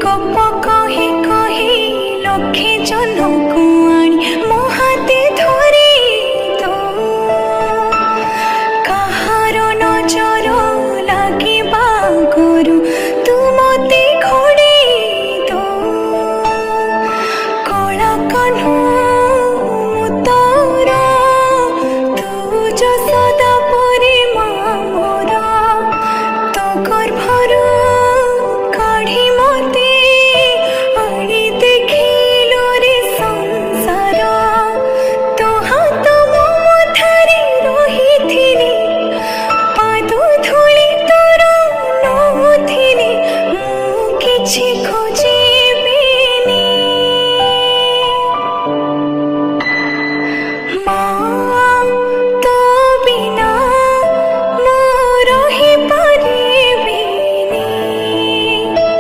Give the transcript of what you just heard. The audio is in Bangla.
গপ কহি কহি লক্ষে জনকু আনি মো হাতে ধরি তো কাহার নজর লাগিবা গরু তু মতে ঘোড়ি তো কলা কাহ্নু তোর তু যশোদা পরি মা মোর তো গর্ভরু কাঢ়ি মতে আনি দেখিল রে সংসার তো হাত মো মথারে রহিথিলি পাদ ধূলি তোর নউথিলি মু কিছু